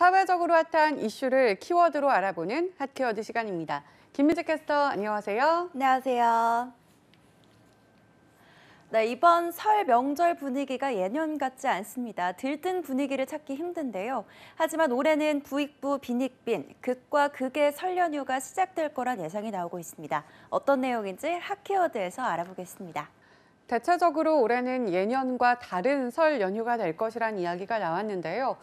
사회적으로 핫한 이슈를 키워드로 알아보는 핫키워드 시간입니다. 김민지 캐스터, 안녕하세요. 안녕하세요. 네, 이번 설 명절 분위기가 예년 같지 않습니다. 들뜬 분위기를 찾기 힘든데요. 하지만 올해는 부익부 빈익빈, 극과 극의 설 연휴가 시작될 거란 예상이 나오고 있습니다. 어떤 내용인지 핫키워드에서 알아보겠습니다. 대체적으로 올해는 예년과 다른 설 연휴가 될 것이란 이야기가 나왔는데요.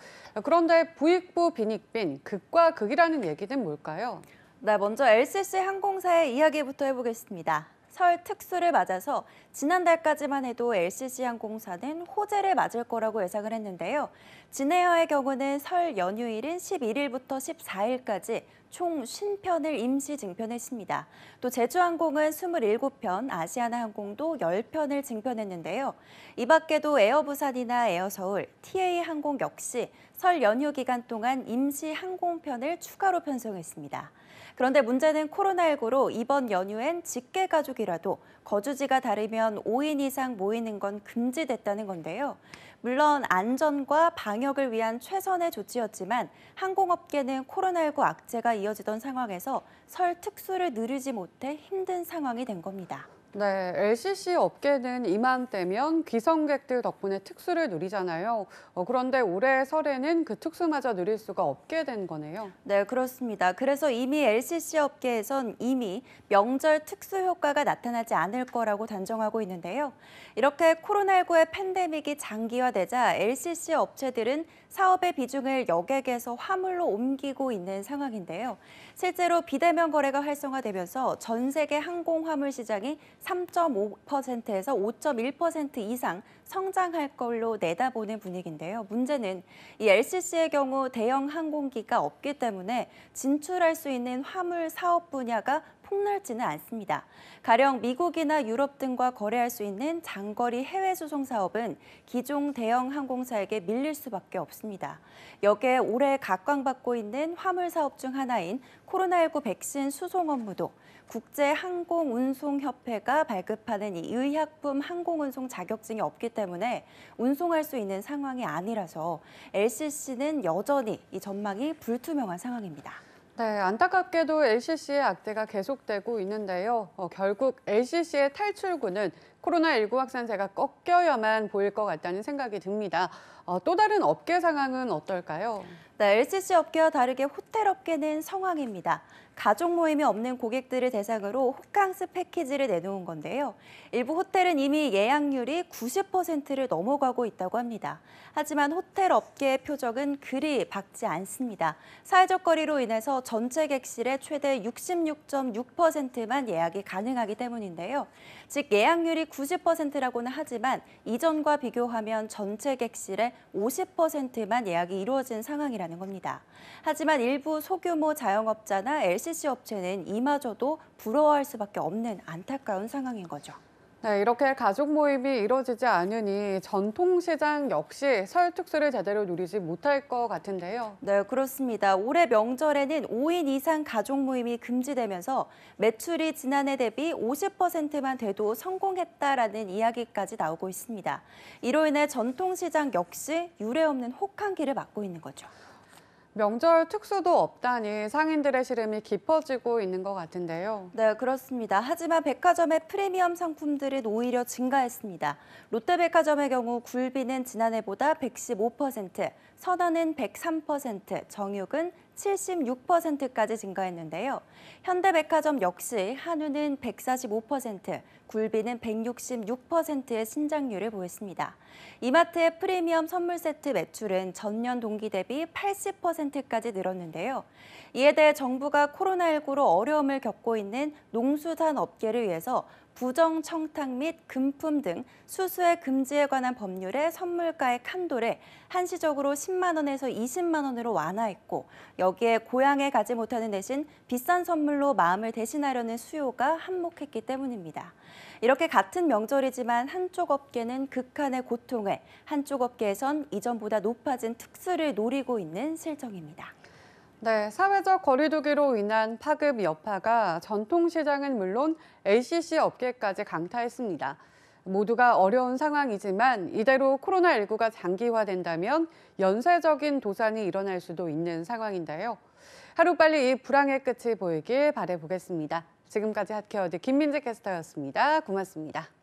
그런데 부익부 빈익빈, 극과 극이라는 얘기는 뭘까요? 네, 먼저 LCC 항공사의 이야기부터 해보겠습니다. 설 특수를 맞아서 지난달까지만 해도 LCC 항공사는 호재를 맞을 거라고 예상을 했는데요. 진에어의 경우는 설 연휴일인 11일부터 14일까지 총 50편을 임시 증편했습니다. 또 제주항공은 27편, 아시아나항공도 10편을 증편했는데요. 이 밖에도 에어부산이나 에어서울, TA항공 역시 설 연휴 기간 동안 임시 항공편을 추가로 편성했습니다. 그런데 문제는 코로나19로 이번 연휴엔 직계가족이라도 거주지가 다르면 5인 이상 모이는 건 금지됐다는 건데요. 물론 안전과 방역을 위한 최선의 조치였지만 항공업계는 코로나19 악재가 이어지던 상황에서 설 특수를 누리지 못해 힘든 상황이 된 겁니다. 네, LCC 업계는 이맘때면 귀성객들 덕분에 특수를 누리잖아요. 그런데 올해 설에는 그 특수마저 누릴 수가 없게 된 거네요. 네, 그렇습니다. 그래서 이미 LCC 업계에선 이미 명절 특수 효과가 나타나지 않을 거라고 단정하고 있는데요. 이렇게 코로나19의 팬데믹이 장기화되자 LCC 업체들은 사업의 비중을 여객에서 화물로 옮기고 있는 상황인데요. 실제로 비대면 거래가 활성화되면서 전 세계 항공 화물 시장이 3.5%에서 5.1% 이상 성장할 걸로 내다보는 분위기인데요. 문제는 이 LCC의 경우 대형 항공기가 없기 때문에 진출할 수 있는 화물 사업 분야가 폭넓지는 않습니다. 가령 미국이나 유럽 등과 거래할 수 있는 장거리 해외 수송 사업은 기존 대형 항공사에게 밀릴 수밖에 없습니다. 여기에 올해 각광받고 있는 화물 사업 중 하나인 코로나19 백신 수송 업무도 국제항공운송협회가 발급하는 이 의약품 항공운송 자격증이 없기 때문에 운송할 수 있는 상황이 아니라서 LCC는 여전히 이 전망이 불투명한 상황입니다. 네, 안타깝게도 LCC의 악재가 계속되고 있는데요. 결국 LCC의 탈출구는 코로나19 확산세가 꺾여야만 보일 것 같다는 생각이 듭니다. 또 다른 업계 상황은 어떨까요? 네, LCC 업계와 다르게 호텔 업계는 성황입니다. 가족 모임이 없는 고객들을 대상으로 호캉스 패키지를 내놓은 건데요. 일부 호텔은 이미 예약률이 90%를 넘어가고 있다고 합니다. 하지만 호텔 업계의 표적은 그리 밝지 않습니다. 사회적 거리로 인해서 전체 객실의 최대 66.6%만 예약이 가능하기 때문인데요. 즉 예약률이 90%라고는 하지만 이전과 비교하면 전체 객실의 50%만 예약이 이루어진 상황이라는 겁니다. 하지만 일부 소규모 자영업자나 LCC 업체는 이마저도 부러워할 수밖에 없는 안타까운 상황인 거죠. 네, 이렇게 가족 모임이 이루어지지 않으니 전통시장 역시 설 특수를 제대로 누리지 못할 것 같은데요. 네, 그렇습니다. 올해 명절에는 5인 이상 가족 모임이 금지되면서 매출이 지난해 대비 50%만 돼도 성공했다라는 이야기까지 나오고 있습니다. 이로 인해 전통시장 역시 유례없는 혹한기를 맞고 있는 거죠. 명절 특수도 없다니 상인들의 시름이 깊어지고 있는 것 같은데요. 네, 그렇습니다. 하지만 백화점의 프리미엄 상품들은 오히려 증가했습니다. 롯데백화점의 경우 굴비는 지난해보다 115%, 선원은 103%, 정육은 76%까지 증가했는데요. 현대백화점 역시 한우는 145%, 굴비는 166%의 신장률을 보였습니다. 이마트의 프리미엄 선물 세트 매출은 전년 동기 대비 80%까지 늘었는데요. 이에 대해 정부가 코로나19로 어려움을 겪고 있는 농수산 업계를 위해서 부정 청탁 및 금품 등 수수의 금지에 관한 법률의 선물가액 한도를 한시적으로 10만 원에서 20만 원으로 완화했고 여기에 고향에 가지 못하는 대신 비싼 선물로 마음을 대신하려는 수요가 한몫했기 때문입니다. 이렇게 같은 명절이지만 한쪽 업계는 극한의 고통을, 한쪽 업계에선 이전보다 높아진 특수를 노리고 있는 실정입니다. 네, 사회적 거리두기로 인한 파급 여파가 전통시장은 물론 LCC 업계까지 강타했습니다. 모두가 어려운 상황이지만 이대로 코로나19가 장기화된다면 연쇄적인 도산이 일어날 수도 있는 상황인데요. 하루빨리 이 불황의 끝이 보이길 바라보겠습니다. 지금까지 핫케어드 김민지 캐스터였습니다. 고맙습니다.